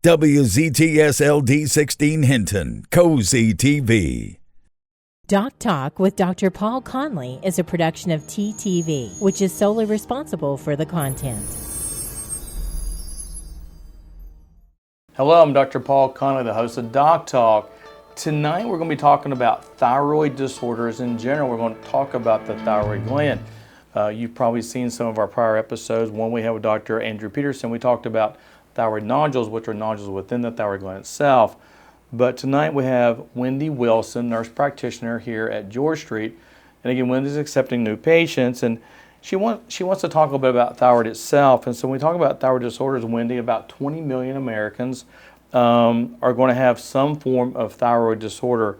WZTS-LD16 Hinton, Cozy TV. Doc Talk with Dr. Paul Conley is a production of TTV, which is solely responsible for the content. Hello, I'm Dr. Paul Conley, the host of Doc Talk. Tonight we're going to be talking about thyroid disorders in general. We're going to talk about the thyroid gland. You've probably seen some of our prior episodes. One we had with Dr. Andrew Peterson. We talked about thyroid nodules, which are nodules within the thyroid gland itself. But tonight we have Wendy Wilson, nurse practitioner here at George Street. And again, Wendy's accepting new patients, and she wants to talk a little bit about thyroid itself. And so when we talk about thyroid disorders, Wendy, about 20 million Americans are going to have some form of thyroid disorder.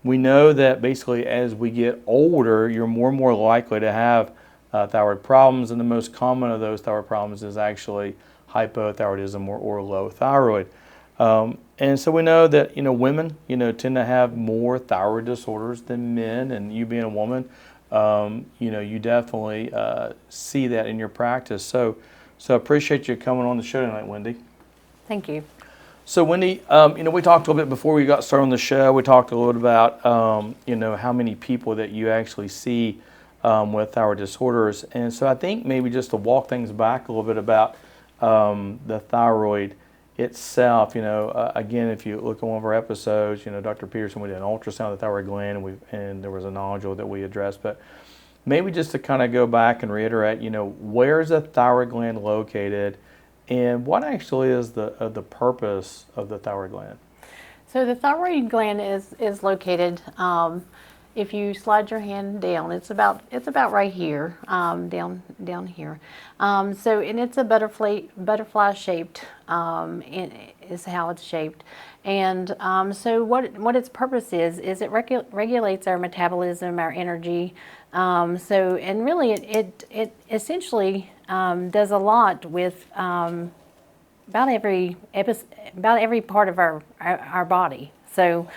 We know that basically as we get older, you're more and more likely to have thyroid problems, and the most common of those thyroid problems is actually hypothyroidism or low thyroid. And so we know that women tend to have more thyroid disorders than men, and you being a woman, you definitely see that in your practice. So I appreciate you coming on the show tonight, Wendy. Thank you. So Wendy, we talked a little bit before we got started on the show. We talked a little bit about how many people that you actually see with thyroid disorders, and so I think maybe just to walk things back a little bit about the thyroid itself. Again, if you look at one of our episodes, Dr. Peterson, we did an ultrasound of the thyroid gland, and there was a nodule that we addressed. But maybe just to kind of go back and reiterate, where is the thyroid gland located, and what actually is the purpose of the thyroid gland? So the thyroid gland is located. If you slide your hand down, it's about right here, down here. And it's a butterfly shaped. Is how it's shaped. And so what its purpose is it regulates our metabolism, our energy. And really it essentially does a lot with about every part of our body. So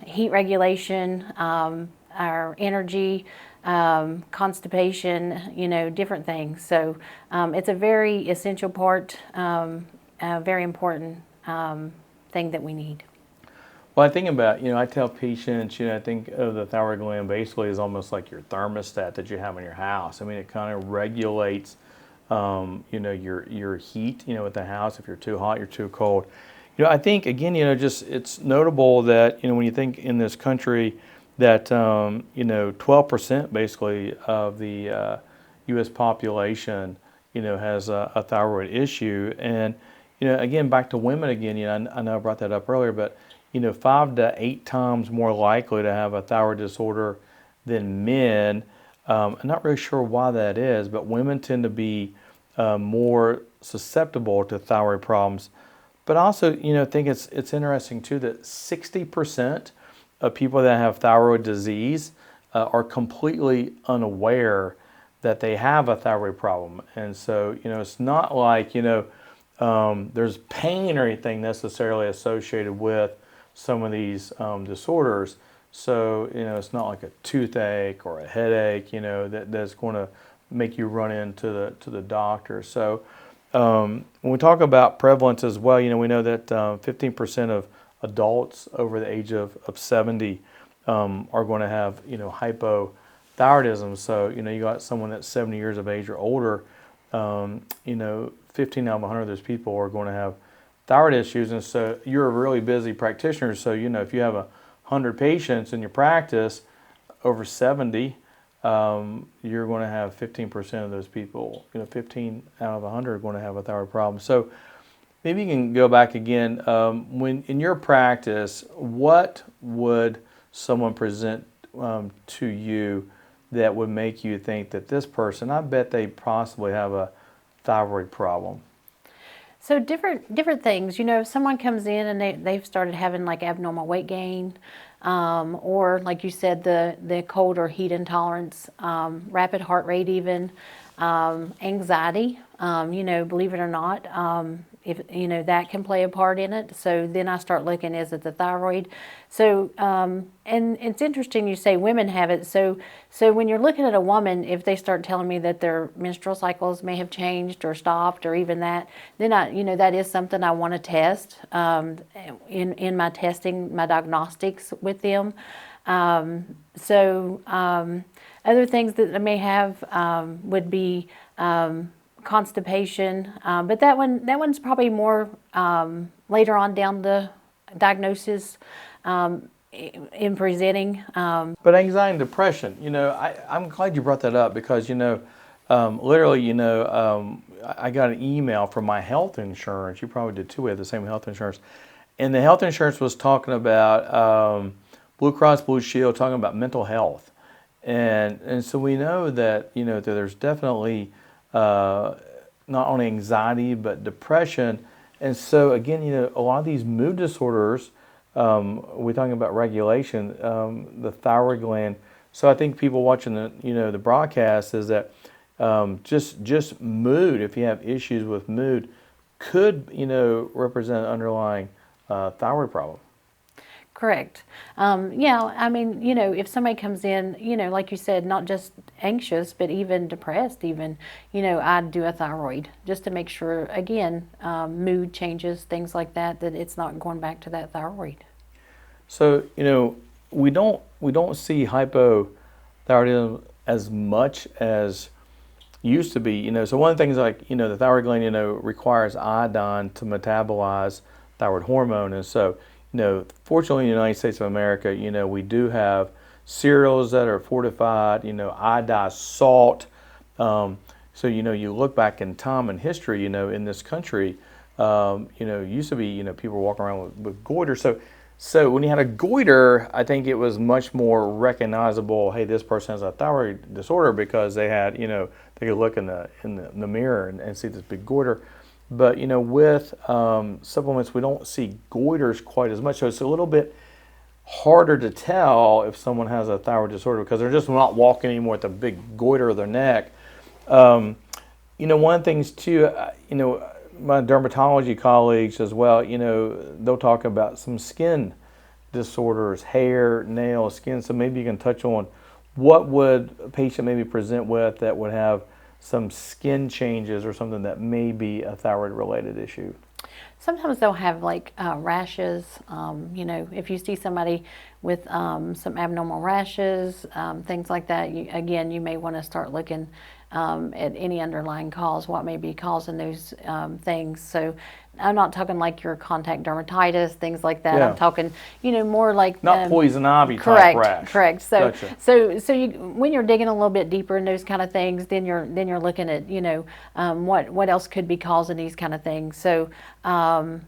heat regulation, our energy, constipation, different things. So it's a very essential part, a very important thing that we need. Well, I think about, I tell patients, I think of the thyroid gland basically as almost like your thermostat that you have in your house. I mean, it kind of regulates, your heat, with the house. If you're too hot, you're too cold. I think, again, it's notable that, when you think in this country that, 12% basically of the U.S. population, has a thyroid issue. And, again, back to women again, I know I brought that up earlier, but, 5 to 8 times more likely to have a thyroid disorder than men. I'm not really sure why that is, but women tend to be more susceptible to thyroid problems. But also, I think it's interesting too that 60% of people that have thyroid disease are completely unaware that they have a thyroid problem. And so, it's not like, there's pain or anything necessarily associated with some of these disorders. So, it's not like a toothache or a headache, that's going to make you run into the doctor. So, when we talk about prevalence as well, we know that 15% of adults over the age of 70 are going to have, hypothyroidism. So, you got someone that's 70 years of age or older, 15 out of 100 of those people are going to have thyroid issues. And so you're a really busy practitioner. So, if you have 100 patients in your practice over 70, you're going to have 15% of those people, 15 out of 100 are going to have a thyroid problem. So maybe you can go back again. When in your practice, what would someone present to you that would make you think that this person, I bet they possibly have a thyroid problem? So different things. If someone comes in and they've started having like abnormal weight gain, or like you said, the cold or heat intolerance, rapid heart rate even, anxiety, believe it or not, if that can play a part in it. So then I start looking, is it the thyroid? So and it's interesting you say women have it. So when you're looking at a woman, if they start telling me that their menstrual cycles may have changed or stopped or even that, then that is something I want to test in my testing, my diagnostics with them. Other things that I may have would be constipation, but that one's probably more later on down the diagnosis in presenting. But anxiety and depression, I'm glad you brought that up because, literally, I got an email from my health insurance. You probably did too. We have the same health insurance. And the health insurance was talking about Blue Cross Blue Shield, talking about mental health. And so we know that, that there's definitely not only anxiety, but depression. And so again, a lot of these mood disorders, we're talking about regulation, the thyroid gland. So I think people watching the broadcast is that just mood, if you have issues with mood, could, represent an underlying thyroid problem. Correct. Yeah, I mean, if somebody comes in, like you said, not just anxious, but even depressed even, I'd do a thyroid just to make sure, again, mood changes, things like that it's not going back to that thyroid. So, we don't see hypothyroidism as much as used to be, so one of the things like, the thyroid gland, requires iodine to metabolize thyroid hormone. And so, fortunately in the United States of America, we do have cereals that are fortified, iodized salt. So, you look back in time and history, in this country, used to be, people walking around with goiter. So when you had a goiter, I think it was much more recognizable, hey, this person has a thyroid disorder because they had, they could look in the mirror and see this big goiter. But, with supplements, we don't see goiters quite as much. So it's a little bit harder to tell if someone has a thyroid disorder because they're just not walking anymore with a big goiter of their neck. One of the things too, my dermatology colleagues as well, they'll talk about some skin disorders, hair, nails, skin. So maybe you can touch on what would a patient maybe present with that would have some skin changes or something that may be a thyroid related issue. Sometimes they'll have like rashes, if you see somebody with some abnormal rashes, things like that, you may want to start looking at any underlying cause, what may be causing those things. So I'm not talking like your contact dermatitis, things like that. Yeah. I'm talking, more like not poison ivy correct, type rash. Correct. So, Gotcha. so you, when you're digging a little bit deeper in those kind of things, then you're looking at what else could be causing these kind of things. So, dry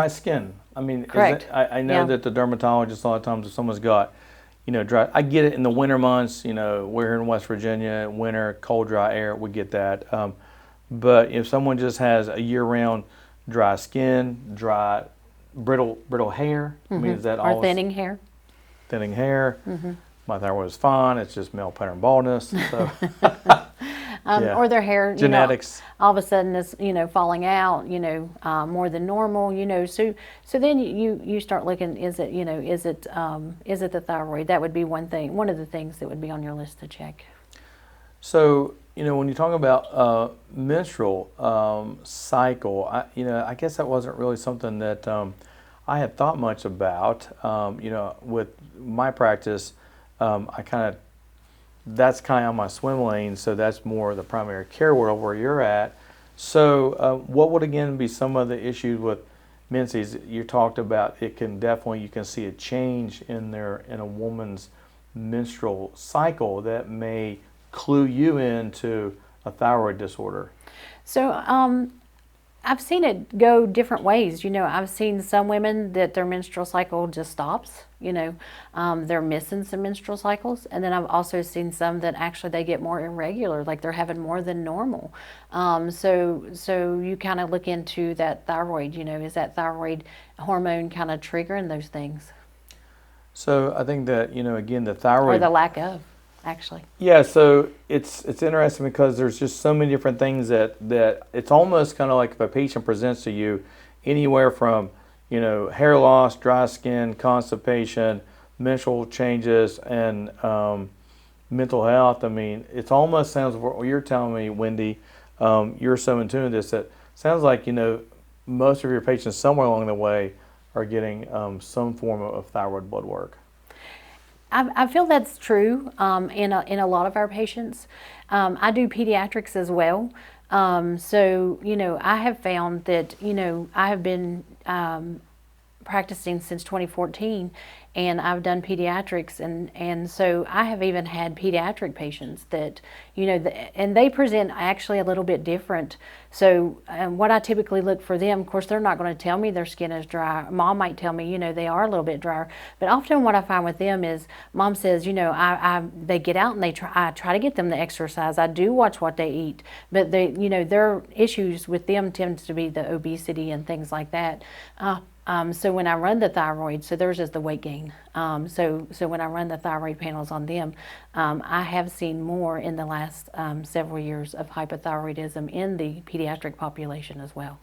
skin. I mean, correct. I know that the dermatologist, a lot of times if someone's got, dry, I get it in the winter months, we're here in West Virginia, winter, cold, dry air, we get that. But if someone just has a year-round dry skin, dry, brittle hair, I mean, is that all? Or thinning hair. Thinning hair. My thyroid is fine. It's just male pattern baldness. So. Yeah. Or their hair, genetics, all of a sudden is falling out, more than normal, So then you start looking. Is it the thyroid? That would be one of the things that would be on your list to check. So when you talk about menstrual cycle, I guess that wasn't really something that I had thought much about. With my practice, that's kind of on my swim lane, so that's more the primary care world where you're at. So what would again be some of the issues with menses? You talked about you can see a change in a woman's menstrual cycle that may clue you into a thyroid disorder. So I've seen it go different ways. I've seen some women that their menstrual cycle just stops. They're missing some menstrual cycles. And then I've also seen some that actually they get more irregular, like they're having more than normal. So you kind of look into that thyroid, is that thyroid hormone kind of triggering those things? So I think that, again, the thyroid. Or the lack of. actually. Yeah, so it's interesting because there's just so many different things that it's almost kind of like if a patient presents to you anywhere from, hair loss, dry skin, constipation, menstrual changes, and mental health. I mean, it almost sounds, what you're telling me, Wendy, you're so in tune with this, that sounds like, most of your patients somewhere along the way are getting some form of thyroid blood work. I feel that's true in a lot of our patients. I do pediatrics as well. So, I have found that, I have been practicing since 2014, and I've done pediatrics, and so I have even had pediatric patients that, and they present actually a little bit different. So what I typically look for them, of course, they're not going to tell me their skin is dry. Mom might tell me, they are a little bit drier. But often what I find with them is mom says, they get out and I try to get them to exercise. I do watch what they eat, but their issues with them tends to be the obesity and things like that. So when I run the thyroid, so theirs is the weight gain. So when I run the thyroid panels on them, I have seen more in the last several years of hypothyroidism in the pediatric population as well.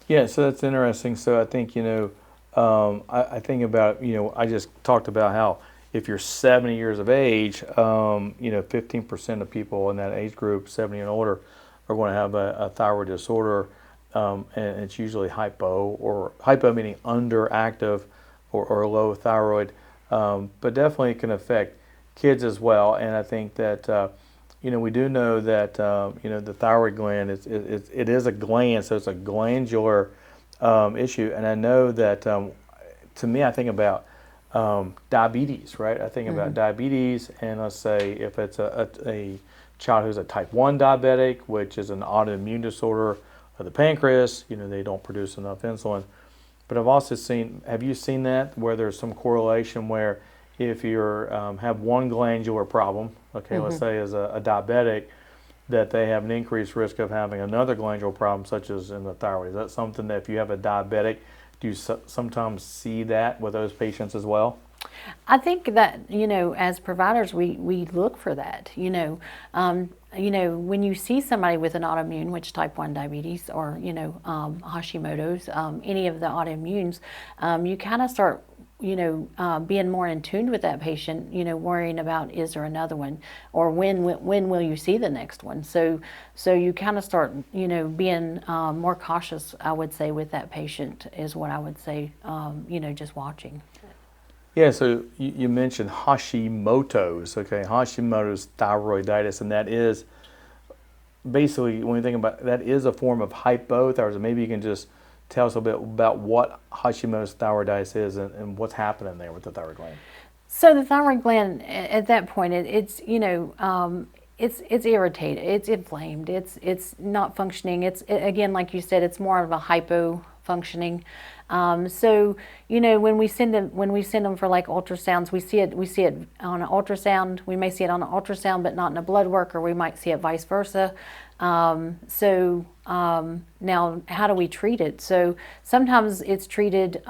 Yeah, so that's interesting. So I think, I think about, I just talked about how if you're 70 years of age, 15% of people in that age group, 70 and older, are going to have a thyroid disorder. And it's usually hypo meaning underactive or low thyroid, but definitely can affect kids as well. And I think that we do know that the thyroid gland it is a gland, so it's a glandular issue. And I know that to me, I think about diabetes, right? I think about diabetes, and let's say if it's a child who's a type 1 diabetic, which is an autoimmune disorder of the pancreas, they don't produce enough insulin. But I've also seen, have you seen that, where there's some correlation where if you have one glandular problem, okay, let's say as a diabetic, that they have an increased risk of having another glandular problem, such as in the thyroid. Is that something that if you have a diabetic, do you sometimes see that with those patients as well? I think that, as providers, we look for that, when you see somebody with an autoimmune, which type 1 diabetes or, Hashimoto's, any of the autoimmunes, you kind of start, being more in tune with that patient, worrying about, is there another one, or when will you see the next one? So you kind of start, being more cautious, I would say, with that patient is what I would say, just watching. Yeah, so you mentioned Hashimoto's, okay, Hashimoto's thyroiditis, and that is basically, when you think about it, that is a form of hypothyroidism. Maybe you can just tell us a bit about what Hashimoto's thyroiditis is and what's happening there with the thyroid gland. So the thyroid gland, at that point, it's irritated, it's inflamed, it's not functioning. It's again, like you said, it's more of a hypo-functioning. So when we send them for like ultrasounds, we see it on an ultrasound. We may see it on an ultrasound, but not in a blood work, or we might see it vice versa. Now, how do we treat it? So sometimes it's treated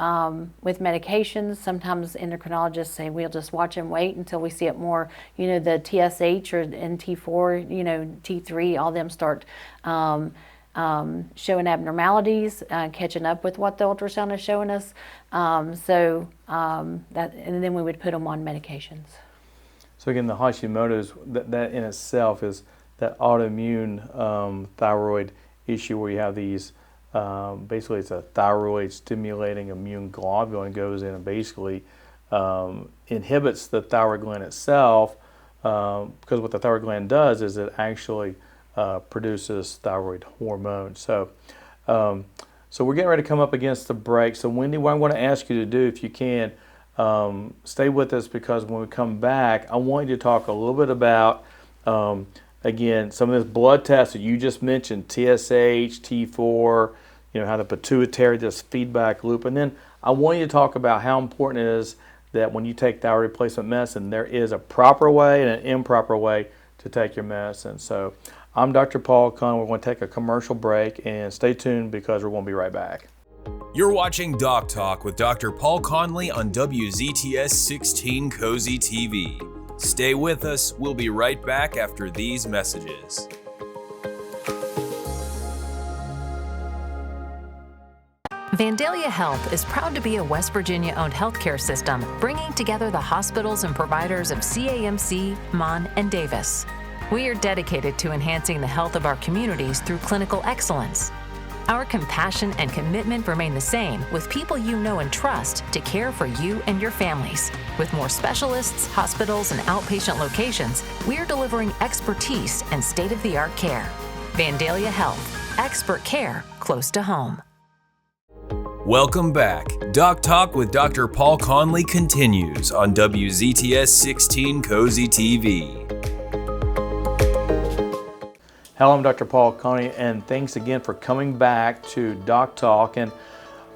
with medications. Sometimes endocrinologists say we'll just watch and wait until we see it more. The TSH or T4, T3, all them start showing abnormalities, catching up with what the ultrasound is showing us. And then we would put them on medications. So again, the Hashimoto's, that in itself is that autoimmune thyroid issue where you have these, basically it's a thyroid stimulating immune globule, and goes in and basically inhibits the thyroid gland itself, because what the thyroid gland does is it actually produces thyroid hormone. So we're getting ready to come up against the break. So Wendy, what I want to ask you to do, if you can, stay with us, because when we come back, I want you to talk a little bit about, again, some of this blood tests that you just mentioned, TSH, T4, how the pituitary, this feedback loop. And then I want you to talk about how important it is that when you take thyroid replacement medicine, there is a proper way and an improper way to take your medicine. So I'm Dr. Paul Conley. We're going to take a commercial break, and stay tuned because we're going to be right back. You're watching Doc Talk with Dr. Paul Conley on WZTS-16 Cozy TV. Stay with us. We'll be right back after these messages. Vandalia Health is proud to be a West Virginia-owned healthcare system, bringing together the hospitals and providers of CAMC, Mon, and Davis. We are dedicated to enhancing the health of our communities through clinical excellence. Our compassion and commitment remain the same, with people you know and trust to care for you and your families. With more specialists, hospitals, and outpatient locations, we're delivering expertise and state-of-the-art care. Vandalia Health, expert care close to home. Welcome back. Doc Talk with Dr. Paul Conley continues on WZTS-16 Cozy TV. Hello, I'm Dr. Paul Conley, and thanks again for coming back to Doc Talk. And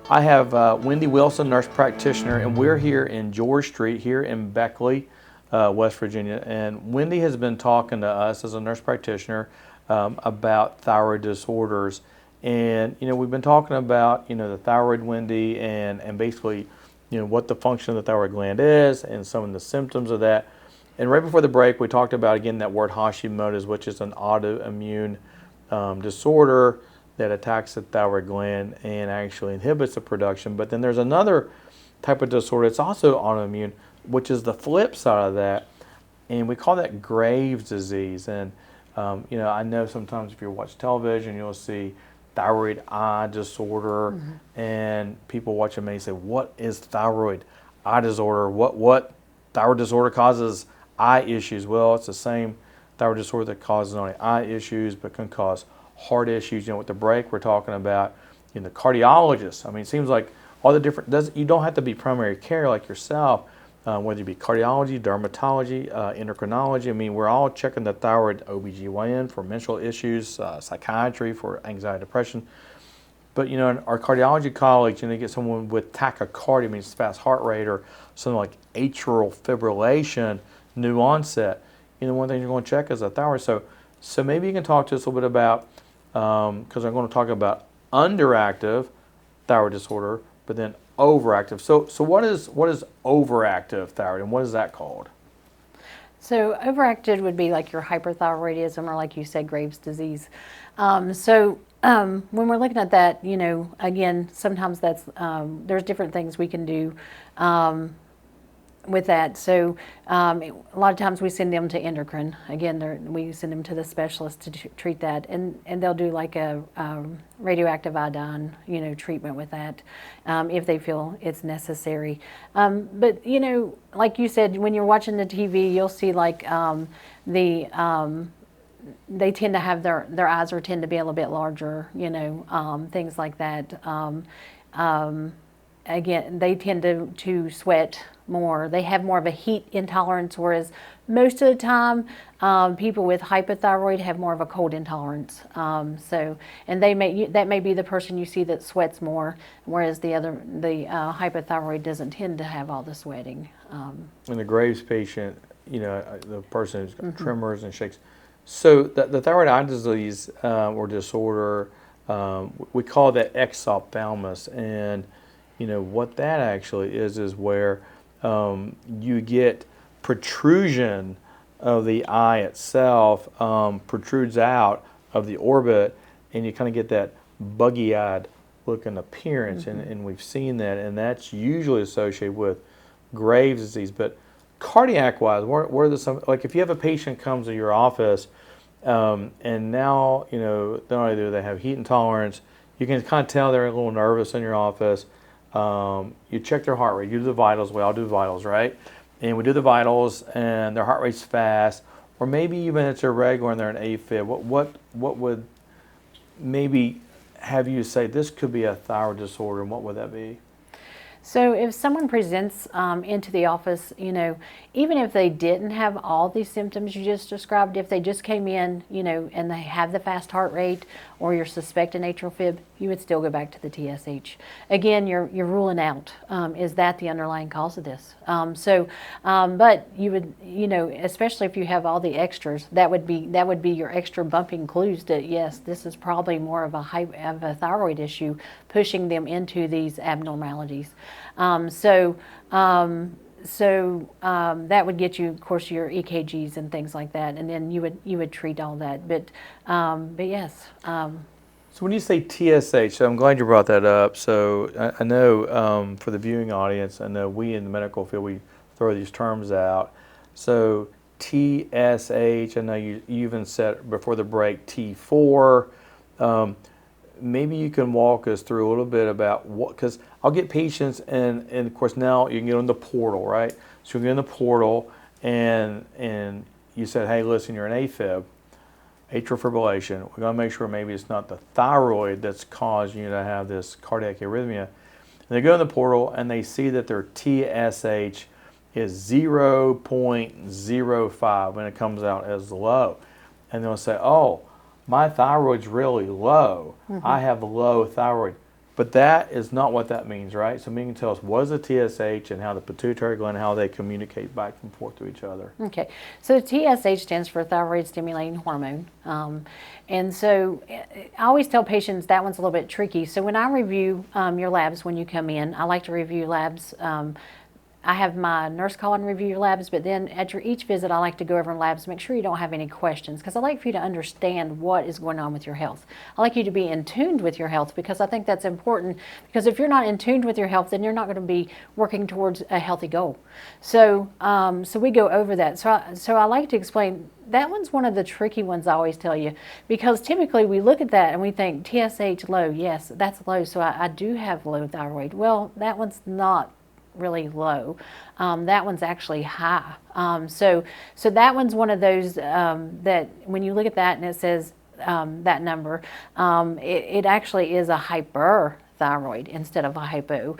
I have Wendy Wilson, nurse practitioner, and we're here in George Street here in Beckley, West Virginia. And Wendy has been talking to us as a nurse practitioner about thyroid disorders. And, we've been talking about, the thyroid, Wendy, and basically, what the function of the thyroid gland is and some of the symptoms of that. And right before the break, we talked about, again, that word Hashimoto's, which is an autoimmune disorder that attacks the thyroid gland and actually inhibits the production. But then there's another type of disorder. It's also autoimmune, which is the flip side of that. And we call that Graves' disease. And, I know sometimes if you watch television, you'll see thyroid eye disorder, and people watch it may say, what is thyroid eye disorder? What thyroid disorder causes eye issues? Well, it's the same thyroid disorder that causes not only eye issues, but can cause heart issues. With the break, we're talking about, the cardiologist. I mean, it seems like all the different, you don't have to be primary care like yourself, whether you be cardiology, dermatology, endocrinology. I mean, we're all checking the thyroid OBGYN for menstrual issues, psychiatry for anxiety, depression. But, our cardiology colleagues, you get someone with tachycardia, means fast heart rate, or something like atrial fibrillation, new onset. One thing you're going to check is the thyroid. So maybe you can talk to us a little bit about, because I'm going to talk about underactive thyroid disorder, but then overactive. So what is overactive thyroid, and what is that called? So overactive would be like your hyperthyroidism, or like you said, Graves' disease. When we're looking at that, again, sometimes that's there's different things we can do with that. So a lot of times we send them to endocrine. Again, we send them to the specialist to treat that, and they'll do like a radioactive iodine, treatment with that if they feel it's necessary. But like you said, when you're watching the TV, you'll see like they tend to have their eyes tend to be a little bit larger, things like that. Again, they tend to sweat more. They have more of a heat intolerance, whereas most of the time, people with hypothyroid have more of a cold intolerance. And that may be the person you see that sweats more, whereas the hypothyroid doesn't tend to have all the sweating. And the Graves patient, the person who's got tremors and shakes. So the thyroid eye disease or disorder, we call that exophthalmos, and what that actually is where you get protrusion of the eye itself, protrudes out of the orbit, and you kind of get that buggy-eyed looking appearance, and we've seen that, and that's usually associated with Graves' disease. But cardiac-wise, where are some, like if you have a patient comes to your office, and now, not only do they have heat intolerance, you can kind of tell they're a little nervous in your office. You check their heart rate, you do the vitals, we all do vitals, right? And we do the vitals, and their heart rate's fast, or maybe even it's irregular and they're an AFib. What would maybe have you say this could be a thyroid disorder, and what would that be? So if someone presents into the office, even if they didn't have all these symptoms you just described, if they just came in, and they have the fast heart rate or you're suspecting atrial fib, you would still go back to the TSH. Again, you're ruling out, is that the underlying cause of this? But you would, especially if you have all the extras, that would be your extra bumping clues that yes, this is probably more of a thyroid issue, pushing them into these abnormalities. that would get you, of course, your EKGs and things like that, and then you would treat all that. But yes. So when you say TSH, I'm glad you brought that up. So I know for the viewing audience, I know we in the medical field, we throw these terms out. So TSH, I know you even said before the break T4. Maybe you can walk us through a little bit about what, because I'll get patients, and of course now you can get on the portal, right? So you get in the portal and you said, hey, listen, you're an AFib. Atrial fibrillation. We're going to make sure maybe it's not the thyroid that's causing you to have this cardiac arrhythmia. And they go in the portal and they see that their TSH is 0.05 when it comes out as low. And they'll say, oh, my thyroid's really low. I have low thyroid. But that is not what that means, right? So maybe you can tell us what is the TSH and how the pituitary gland, how they communicate back and forth to each other. Okay, so TSH stands for thyroid stimulating hormone. And so I always tell patients that one's a little bit tricky. So when I review your labs when you come in, I like to review labs. I have my nurse call and review your labs, but then at each visit I like to go over in labs, make sure you don't have any questions, because I like for you to understand what is going on with your health. I like you to be in tune with your health, because I think that's important, because if you're not in tune with your health, then you're not going to be working towards a healthy goal. So so we go over that. So I like to explain, that one's one of the tricky ones I always tell you, because typically we look at that and we think TSH low, yes, that's low, so I do have low thyroid. Well, that one's not really low. That one's actually high. So that one's one of those that when you look at that and it says that number, it actually is a hyperthyroid instead of a hypo.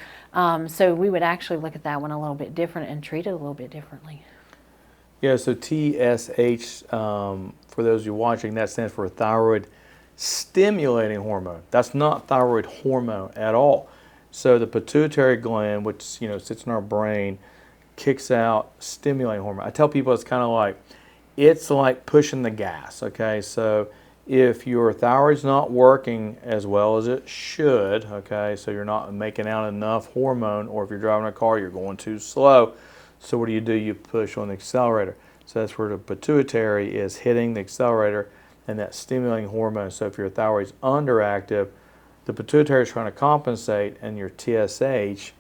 So we would actually look at that one a little bit different and treat it a little bit differently. Yeah, so TSH, for those of you watching, that stands for thyroid stimulating hormone. That's not thyroid hormone at all. So the pituitary gland, which sits in our brain, kicks out stimulating hormone. I tell people it's kind of like, it's like pushing the gas, okay? So if your thyroid's not working as well as it should, okay, so you're not making out enough hormone, or if you're driving a car, you're going too slow. So what do? You push on the accelerator. So that's where the pituitary is hitting the accelerator and that stimulating hormone. So if your thyroid's underactive, the pituitary is trying to compensate, and your TSH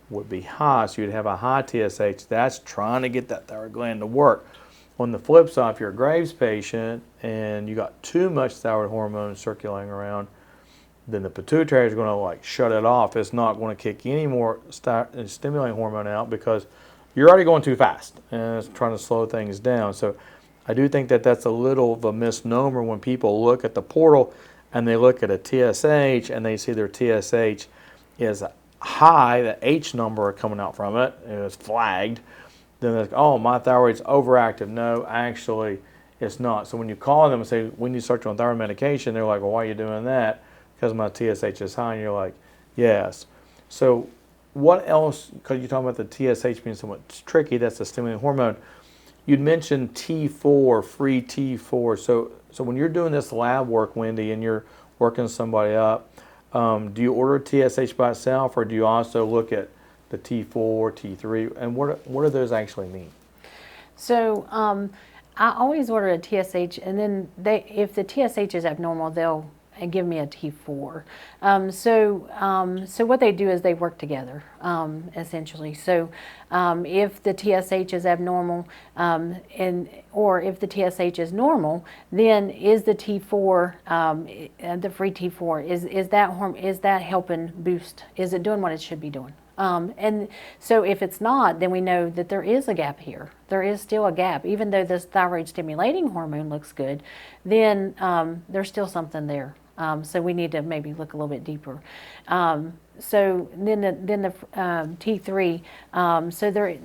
would be high. So you'd have a high TSH. That's trying to get that thyroid gland to work. On the flip side, if you're a Graves patient and you got too much thyroid hormone circulating around, then the pituitary is going to shut it off. It's not going to kick any more stimulating hormone out, because you're already going too fast and it's trying to slow things down. So I do think that that's a little of a misnomer when people look at the portal and they look at a TSH and they see their TSH is high, the H number coming out from it, and it's flagged. Then they're like, oh, my thyroid's overactive. No, actually, it's not. So when you call them and say, we need to start you on thyroid medication, they're like, well, why are you doing that? Because my TSH is high. And you're like, yes. So what else, because you're talking about the TSH being somewhat tricky, that's the stimulating hormone. You'd mentioned T4, free T4. So when you're doing this lab work, Wendy, and you're working somebody up, do you order TSH by itself, or do you also look at the T4, T3, and what do those actually mean? So I always order a TSH, and then if the TSH is abnormal, they'll give me a T4. So what they do is they work together, essentially. So if the TSH is abnormal, or if the TSH is normal, then is the T4, the free T4, is that helping boost? Is it doing what it should be doing? And so if it's not, then we know that there is a gap here. There is still a gap. Even though this thyroid stimulating hormone looks good, then there's still something there. So we need to maybe look a little bit deeper. So then the T3, so they're,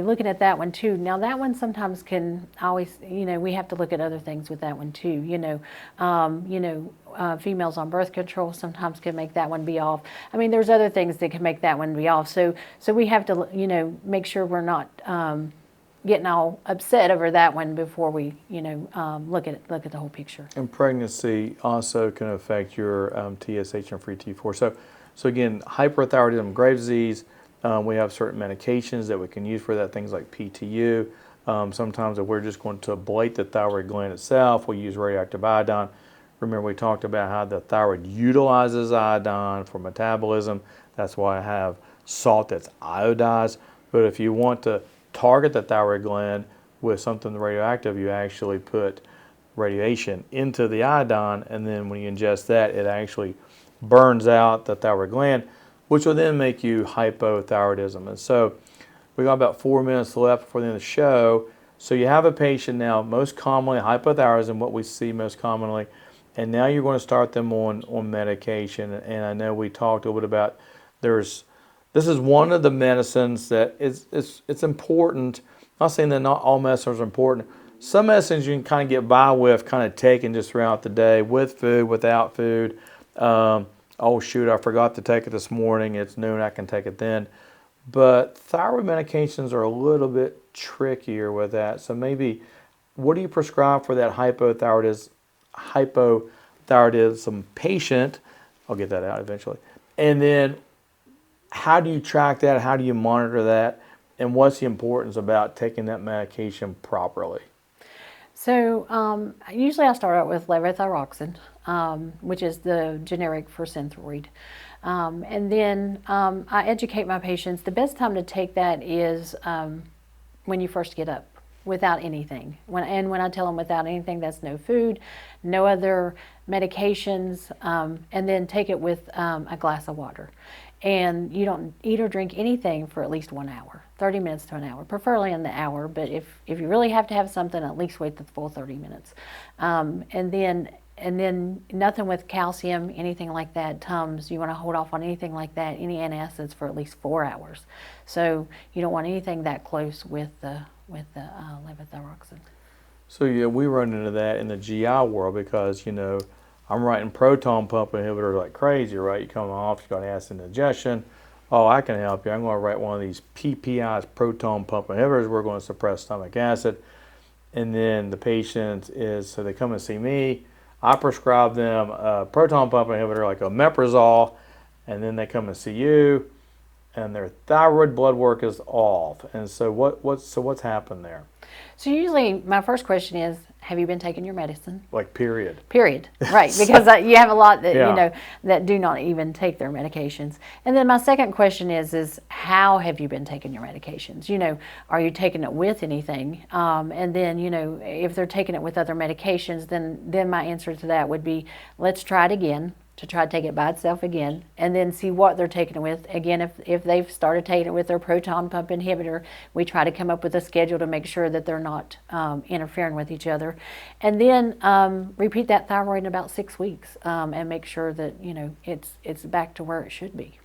looking at that one too. Now that one sometimes can always, we have to look at other things with that one too. Females on birth control sometimes can make that one be off. I mean, there's other things that can make that one be off. So we have to, make sure we're not getting all upset over that one before we, look at the whole picture. And pregnancy also can affect your TSH and free T4. So again, hyperthyroidism, Graves' disease, We have certain medications that we can use for that, things like PTU. Sometimes if we're just going to ablate the thyroid gland itself, we use radioactive iodine. Remember, we talked about how the thyroid utilizes iodine for metabolism. That's why I have salt that's iodized. But if you want to target the thyroid gland with something radioactive, you actually put radiation into the iodine, and then when you ingest that, it actually burns out the thyroid gland, which will then make you hypothyroidism. And so we got about 4 minutes left before the end of the show. So you have a patient now, most commonly hypothyroidism, what we see most commonly, and now you're going to start them on medication. And I know we talked a little bit about this is one of the medicines that it's important. I'm not saying that not all medicines are important. Some medicines you can kind of get by with, kind of taking just throughout the day, with food, without food. Oh shoot, I forgot to take it this morning. It's noon, I can take it then. But thyroid medications are a little bit trickier with that. So maybe, what do you prescribe for that hypothyroidism patient? I'll get that out eventually. And then, how do you track that? How do you monitor that? And what's the importance about taking that medication properly? So usually I start out with levothyroxine, which is the generic for Thyroid. And then I educate my patients. The best time to take that is when you first get up, without anything. When I tell them without anything, that's no food, no other medications, and then take it with a glass of water. And you don't eat or drink anything for at least 1 hour, 30 minutes to an hour, preferably in the hour, but if you really have to have something, at least wait the full 30 minutes. And then nothing with calcium, anything like that, Tums, you want to hold off on anything like that, any antacids for at least 4 hours. So you don't want anything that close with the levothyroxine. So yeah, we run into that in the GI world because, I'm writing proton pump inhibitors like crazy, right? You come off, you got acid indigestion. Oh, I can help you. I'm going to write one of these PPIs, proton pump inhibitors. We're going to suppress stomach acid. And then the patient so they come and see me. I prescribe them a proton pump inhibitor like omeprazole, and then they come and see you, and their thyroid blood work is off. And so what's happened there? So usually my first question is, have you been taking your medicine? Like period. Period. Right, because you have a lot that Yeah. that do not even take their medications. And then my second question is how have you been taking your medications? Are you taking it with anything? And then if they're taking it with other medications, then my answer to that would be, let's try it again, to try to take it by itself again, and then see what they're taking it with. Again, if they've started taking it with their proton pump inhibitor, we try to come up with a schedule to make sure that they're not interfering with each other. And then repeat that thyroid in about 6 weeks and make sure that it's back to where it should be.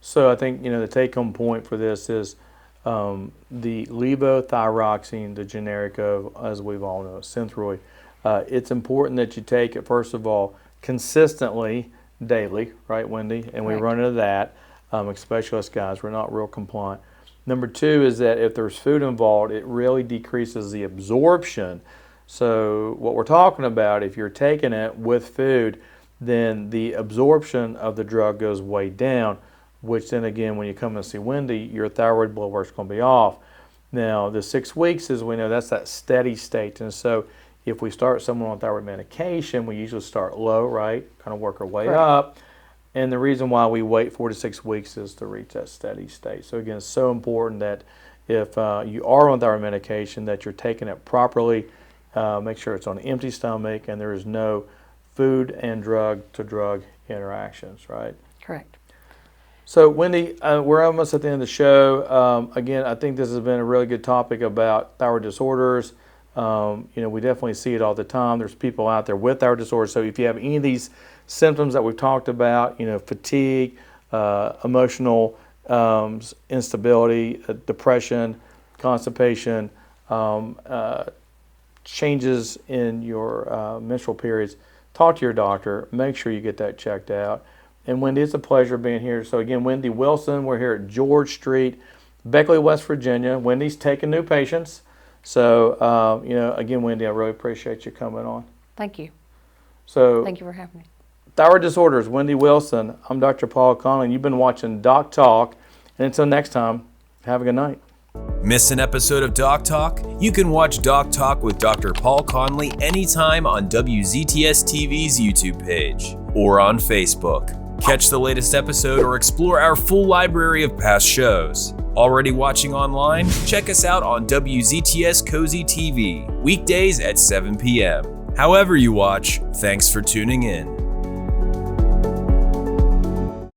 So I think the take-home point for this is the levothyroxine, the generic of, as we've all know, Synthroid. It's important that you take it, first of all, consistently daily, right, Wendy? And we run into that, especially us guys, we're not real compliant. Number two is that if there's food involved, it really decreases the absorption. So what we're talking about, if you're taking it with food, then the absorption of the drug goes way down, which then again, when you come and see Wendy, your thyroid blood work's going to be off. Now, the 6 weeks, as we know, that's that steady state. And so if we start someone on thyroid medication, we usually start low, right? Kind of work our way up. And the reason why we wait 4 to 6 weeks is to reach that steady state. So again, it's so important that if you are on thyroid medication, that you're taking it properly. Make sure it's on an empty stomach and there is no food and drug-to-drug interactions, right? Correct. So Wendy, we're almost at the end of the show. Again, I think this has been a really good topic about thyroid disorders. We definitely see it all the time. There's people out there with thyroid disorders. So if you have any of these symptoms that we've talked about, fatigue, emotional instability, depression, constipation, changes in your menstrual periods, talk to your doctor. Make sure you get that checked out. And Wendy, it's a pleasure being here. So again, Wendy Wilson, we're here at George Street, Beckley, West Virginia. Wendy's taking new patients. So, again, Wendy, I really appreciate you coming on. Thank you. So, thank you for having me. Thyroid disorders, Wendy Wilson. I'm Dr. Paul Conley, and you've been watching Doc Talk. And until next time, have a good night. Miss an episode of Doc Talk? You can watch Doc Talk with Dr. Paul Conley anytime on WZTS-TV's YouTube page or on Facebook. Catch the latest episode or explore our full library of past shows. Already watching online? Check us out on WZTS-TV, weekdays at 7 p.m. However you watch, thanks for tuning in.